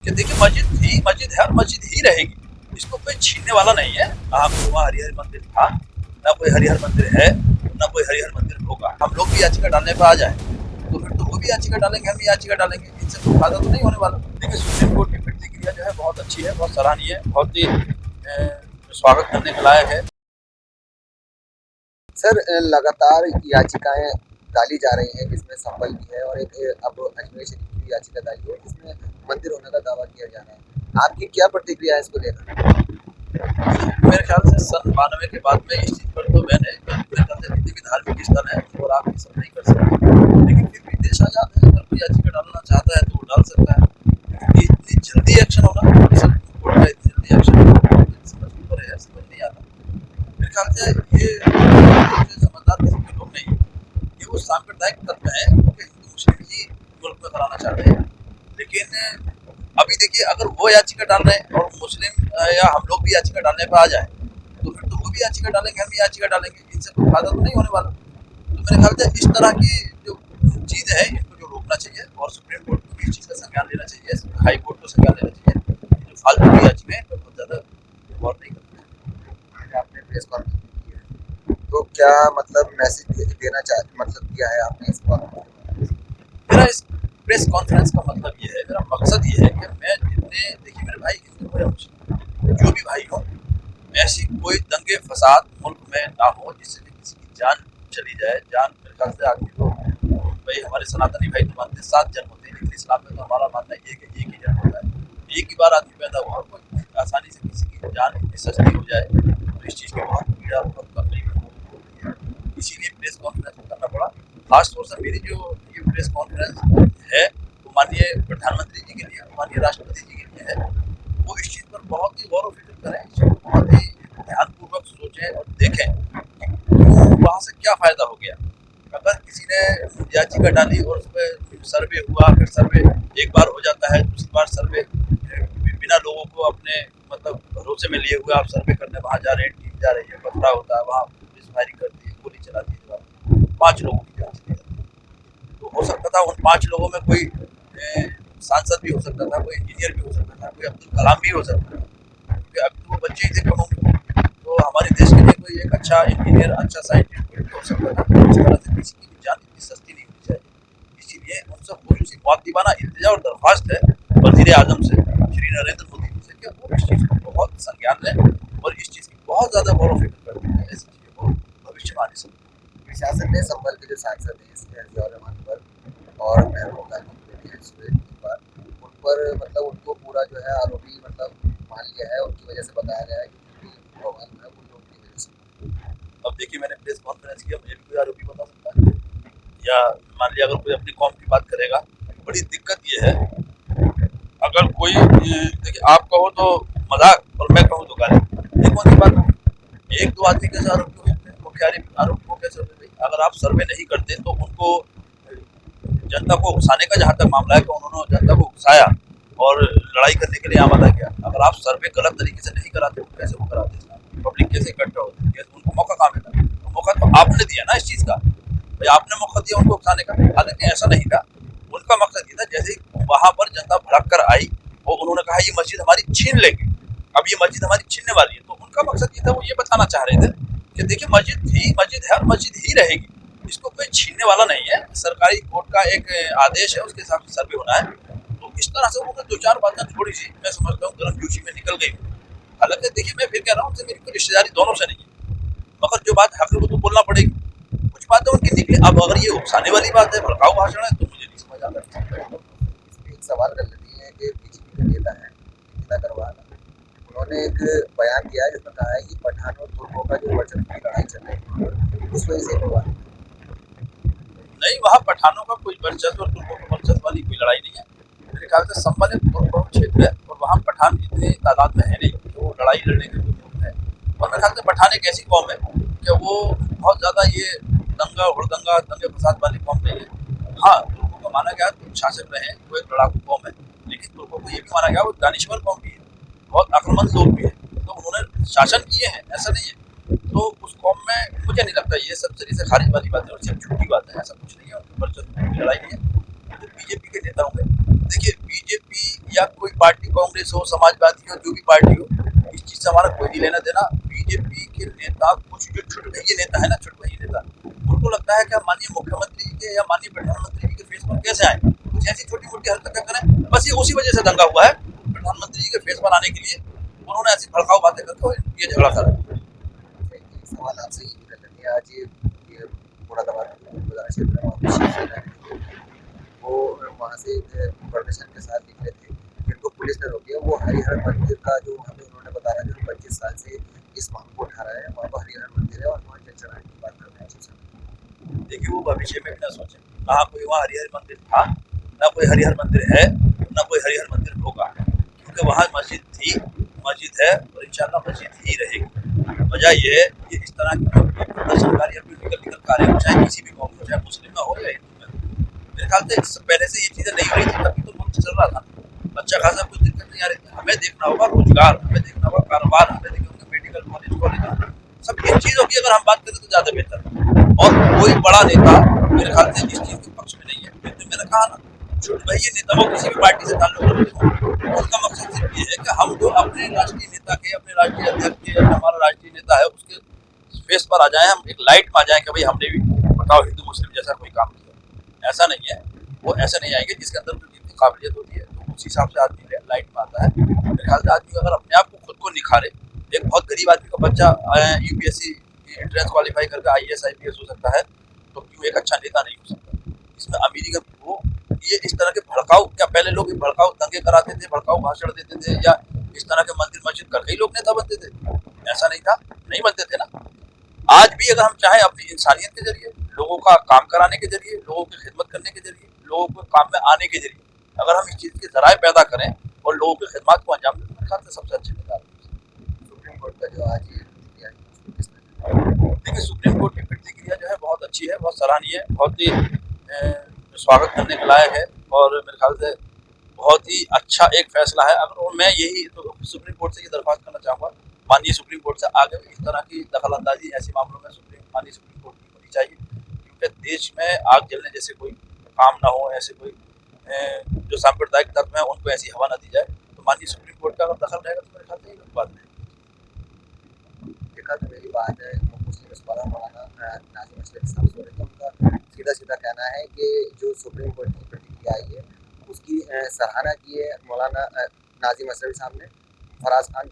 कि देखिए मस्जिद है और मस्जिद ही रहेगी, इसको कोई छीनने वाला नहीं है। आपको वहाँ हरिहर मंदिर था, ना कोई हरिहर मंदिर है, ना कोई हरिहर मंदिर होगा। हम लोग भी याचिका डालने पर आ जाए तो फिर तो वो भी याचिका डालेंगे, हम भी याचिका डालेंगे, इनसे कोई फायदा तो नहीं होने वाला। देखिए सुप्रीम कोर्ट की प्रतिक्रिया जो है बहुत अच्छी है, बहुत सराहनीय है, बहुत ही स्वागत करने के लायक है। सर लगातार याचिकाएं डाली जा रही हैं जिसमें संबल भी है और एक अब अजमेर शरीफ की भी याचिका डाली है जिसमें मंदिर होने का दावा किया जा रहा है। आपकी क्या प्रतिक्रिया है इसको लेकर? मेरे ख्याल से सन 92 के बाद में इस चीज़ पर तो मैंने मेरे ख्याल से जितने भी धार्मिक स्थल है और आप ये सब नहीं कर सकते, लेकिन फिर भी देश आज़ाद है, अगर कोई याचिका डालना चाहता है तो वो डाल सकता है। कि इतनी जल्दी एक्शन होना, सब कोर्ट का इतनी जल्दी एक्शन होना समझ में पड़े है, समझ नहीं आता। मेरे ख्याल से ये समझदार किस्म के लोग नहीं, ये वो सांप्रदायिक तत्व है क्योंकि हिंदू मुस्लिम ही मुल्क में कराना चाहते हैं। लेकिन अभी देखिए अगर वो याचिका डाल रहे हैं और मुस्लिम या हम लोग भी याचिका डालने पर आ जाए तो फिर तो वो भी याचिका डालेंगे, हम भी याचिका डालेंगे, इनसे कोई फायदा तो नहीं होने वाला। तो मेरे ख्याल से इस तरह की जो चीज़ें हैं इनको जो रोकना चाहिए और सुप्रीम कोर्ट को भी इस चीज़ का संज्ञान लेना चाहिए, हाई कोर्ट को संज्ञान लेना चाहिए। जो फालतू की याचिका है बहुत ज़्यादा गौर नहीं करना। आपने प्रेस कॉन्फ्रेंस की है तो क्या मतलब मैसेज देना चाह मतलब किया है आपने इस पर? मेरा इस प्रेस कॉन्फ्रेंस का मतलब ये है, मेरा मकसद ये है कि मैं जितने देखिए मेरे भाई हिंदू हो या मुस्लिम जो भी भाई हो, ऐसी कोई दंगे फसाद मुल्क में ना हो जिससे कि किसी की जान चली जाए। जान मेरे ख्याल से आदमी को भाई हमारे सनातनी भाई तो मानते 7 जन्म होते हैं, लेकिन इस्लाम में तो हमारा मानना ये है कि एक ही जन्म होता है, एक ही बार आदमी पैदा हुआ और कोई आसानी से किसी की जान इतनी सस्ती हो जाए तो इस चीज़ की बहुत पीड़ा बहुत तकलीफ होती है। इसीलिए प्रेस कॉन्फ्रेंस करना पड़ा। खास तौर से मेरी जो ये प्रेस कॉन्फ्रेंस है वो माननीय प्रधानमंत्री जी के लिए, माननीय राष्ट्रपति जी के लिए है। वो इस चीज़ पर बहुत ही गौर व फिक्र करें, इस चीज़ को बहुत ही ध्यानपूर्वक सोचें और देखें कि क्यों वहाँ से क्या फ़ायदा हो गया। अगर किसी ने याचिका डाली और उस पर सर्वे हुआ, फिर सर्वे एक बार हो जाता है, दूसरी बार सर्वे बिना लोगों को अपने मतलब भरोसे में लिए हुए आप सर्वे करने वहाँ जा रहे हैं, टीम जा रही है, पथरा होता है, वहाँ पुलिस फायरिंग करती है, गोली चलाती है, 5 लोगों की जान चली जाती है। तो हो सकता था उन 5 लोगों में कोई सांसद भी हो सकता था, कोई इंजीनियर भी हो सकता था, कोई अब्दुल कलाम भी हो सकता था, क्योंकि अभी तो वो बच्चे ही थे कम उम्र के। तो हमारे देश के लिए कोई एक अच्छा इंजीनियर, अच्छा साइंटिस्ट हो सकता था। तो इस तरह से किसी की भी जान इतनी सस्ती नहीं होनी चाहिए। इसीलिए उनसे खसूसी मुअद्दिबाना इल्तिजा और दरख्वास्त है वज़ीर आज़म से, श्री नरेंद्र मोदी जी से, कि वो इस चीज़ को बहुत संज्ञान लें और इस चीज़ की बहुत ज़्यादा गौर व फिक्र करते हैं, ऐसी चीज़ों को भविष्य में आने से। प्रशासन ने संबल के जो सांसद हैं इसके अजहर रहमान पर और महबूब गाजी पर उन पर मतलब उनको पूरा जो है आरोपी मतलब मान लिया है, उनकी वजह से बताया गया है कि भगवान जो है वो लोग की वजह से। अब देखिए मैंने प्रेस कॉन्फ्रेंस किया, मुझे भी कोई आरोपी बता सकता है, या मान लिया अगर कोई अपनी कौम की बात करेगा। बड़ी दिक्कत ये है अगर कोई देखिए आप कहो तो मजाक और मैं कहूँ तो गाली, ये कौन सी बात है? एक दो आदमी कैसे आरोपी हो सकते हैं, मुख्य आरोपी को कैसे होते हैं? अगर आप सर्वे नहीं करते तो उनको जनता को उकसाने का जहाँ तक मामला है कि उन्होंने जनता को उकसाया और लड़ाई करने के लिए आमादा किया। अगर आप सर्वे गलत तरीके से नहीं कराते तो कैसे वो कराते, पब्लिक कैसे इकट्ठा होती है, कैसे उनको मौका कहाँ मिलता? तो मौका तो आपने दिया ना इस चीज़ का, भाई आपने मौका दिया उनको उकसाने का। हालांकि ऐसा नहीं था, उनका मकसद ये था जैसे वहां पर जनता भड़क कर आई और उन्होंने कहा ये मस्जिद हमारी छीन लेंगे, अब ये मस्जिद हमारी छीनने वाली है, तो उनका मकसद ये था, वो ये बताना चाह रहे थे कि देखिए मस्जिद है और मस्जिद ही रहेगी, इसको कोई छीनने वाला नहीं है। सरकारी कोर्ट का एक आदेश है, उसके हिसाब से सर्वे होना है। तो इस तरह से उन्होंने 2-4 बातें थोड़ी सी मैं समझता हूँ गर्मजोशी में निकल गई। हालांकि देखिए मैं फिर कह रहा हूँ उनसे मेरी कोई रिश्तेदारी दोनों से नहीं है, मगर जो बात हक है वो तो बोलना पड़ेगी। कुछ बातें उनकी निकली, अब अगर ये उकसाने वाली बात है, भड़काऊ भाषण है, तो मुझे नहीं समझ आता। इसमें एक सवाल कर लेते हैं कि बीजेपी के नेता हैं निकिता अग्रवाल, उन्होंने एक बयान दिया है जिसमें कहा है कि पठान और तुर्कों का जो वर्चस्व की लड़ाई चल रही है उस वजह से हुआ। नहीं, वहाँ पठानों का कोई वर्चस्व और तुर्कों का वर्चस्व वाली कोई लड़ाई नहीं है। मेरे ख्याल से संबल एक बहु क्षेत्र है और वहाँ पठान इतनी तादाद में है नहीं कि वो लड़ाई लड़ने के लिए है। और मेरे ख्याल से पठान एक ऐसी कौम है कि वो बहुत ज़्यादा ये दंगा हुड़दंगा दंगे फसाद वाली कौम नहीं है। हाँ, तुर्कों को माना गया तुर्क शासक रहे, वो एक लड़ाकू कौम है, लेकिन तुर्कों को ये भी माना गया वो दानिश्वर कौम भी है, बहुत अक्लमंद लोग भी है, तो उन्होंने शासन किए हैं, ऐसा नहीं है। तो उस कौम में मुझे नहीं लगता ये सब शरीर से खारिज वाली बात है और सिर्फ झूठी बात है, ऐसा कुछ नहीं है। उनके वर्चस्व की लड़ाई नहीं है। जो बीजेपी के नेता होंगे देखिए बीजेपी या कोई पार्टी, कांग्रेस हो, समाजवादी हो, जो भी पार्टी हो, इस चीज से हमारा कोई नहीं लेना देना। बीजेपी के नेता, कुछ जो छुटभइये नेता है ना, छुटभइये नेता, उनको लगता है कि हम माननीय मुख्यमंत्री के या माननीय प्रधानमंत्री जी के फेस पर कैसे आए, कुछ ऐसी छोटी मोटी हरकतें करें, बस ये उसी वजह से दंगा हुआ है। प्रधानमंत्री जी के फेस पर आने के लिए उन्होंने ऐसी भड़काऊ बातें करके ये झगड़ा करा। एक सवाल आपसे ये भी कर लेते हैं। आज ये मुरादाबाद क्षेत्र में शिवसेना है, वो वहाँ से परमिशन के साथ निकले थे, जिनको पुलिस ने रोक दिया। वो हरिहर मंदिर का जो हमें उन्होंने बताया, जो 25 साल से इस मांग को उठा रहा है, वहाँ पर हरिहर मंदिर है और वहाँ जल चढ़ाने की बात कर रहे हैं शिवसेना। देखिए वो भविष्य में भी ना सोचे, ना कोई वहाँ हरिहर मंदिर था, ना कोई हरिहर मंदिर है, ना कोई हरिहर मंदिर होगा, क्योंकि वहाँ मस्जिद थी, मस्जिद है और इंशाल्लाह मस्जिद ही रहेगी। वजह ये है कि इस तरह की प्रदर्शनकारी अपनी निकल कर आ रहे हैं, चाहे किसी भी कौम में, चाहे मुस्लिम में हो या हिंदू में। मेरे ख्याल से इससे पहले से ये चीजें नहीं हो रही थी, तभी तो मुल्क चल रहा था, अच्छा खासा कुछ दिक्कत नहीं आ रही थी। हमें देखना होगा रोजगार, हमें देखना होगा कारोबार, हमें देखना होगा मेडिकल कॉलेज, सब इन चीजों की अगर हम बात करें तो ज्यादा बेहतर है। और कोई बड़ा नेता मेरे ख्याल से इस चीज के पक्ष में नहीं है। मैंने कहा ना, छुटभइये नेता वो किसी भी पार्टी से ताल्लुक रखते हो, उनका मकसद सिर्फ ये है कि हम जो अपने राष्ट्रीय नेता के, अपने राष्ट्रीय अध्यक्ष के, हमारा राष्ट्रीय नेता है उसके फेस पर आ जाए, हम एक लाइट में आ जाए कि भाई हमने भी बताओ हिंदू मुस्लिम जैसा कोई काम किया। ऐसा नहीं है, वो ऐसे नहीं आएंगे। जिसके अंदर जो जितनी काबिलियत होती है तो उस हिसाब से आदमी लाइट में आता है। मेरे ख्याल से आदमी अगर अपने आप को खुद को निखारे, एक बहुत गरीब आदमी का बच्चा यूपीएससी एंट्रेंस क्वालिफाई करके आईएएस आईपीएस हो सकता है, तो क्यों एक अच्छा नेता नहीं हो सकता। इसमें अमीरी का वो, ये इस तरह के भड़काऊ, क्या पहले लोग भड़काऊ दंगे कराते थे, भड़काऊ भाषण देते थे, या इस तरह के मंदिर मस्जिद करके ही लोग नेता बनते थे? ऐसा नहीं था, नहीं बनते थे ना। आज भी अगर हम चाहें अपनी इंसानियत के जरिए, लोगों का काम कराने के जरिए, लोगों की खिदमत करने के जरिए, लोगों को काम में आने के जरिए, अगर हम इस चीज के जराये पैदा करें और लोगों की खिदमत को अंजाम दें, तो मेरे ख्याल से सबसे अच्छे नेता। सुप्रीम कोर्ट का जो आज ये प्रतिक्रिया है, उसको किस तरह देखिए सुप्रीम कोर्ट की प्रतिक्रिया जो है बहुत अच्छी है, बहुत सराहनीय है, बहुत ही स्वागत करने के लायक है, और मेरे ख्याल से बहुत ही अच्छा एक फैसला है। अगर मैं यही तो सुप्रीम कोर्ट से ये दरख्वास्त करना चाहूँगा, माननीय सुप्रीम कोर्ट से, आगे भी इस तरह की दखल अंदाजी ऐसे मामलों में माननीय सुप्रीम कोर्ट की होनी चाहिए, क्योंकि देश में आग जलने जैसे कोई काम ना हो, ऐसे कोई जो सांप्रदायिक तत्व है उनको ऐसी हवा ना दी जाए। तो माननीय सुप्रीम कोर्ट का अगर दखल रहेगा तो मेरे ख्याल से ये बात नहीं। देखा तो मेरी बात है, मुस्लिम स्कॉलर मौलाना नाजिम असलम साहब से हो रही है। उनका सीधा सीधा कहना है कि जो सुप्रीम कोर्ट की प्रतिक्रिया आई है उसकी सराहना की है मौलाना नाजिम असलम साहब ने। फराज खान,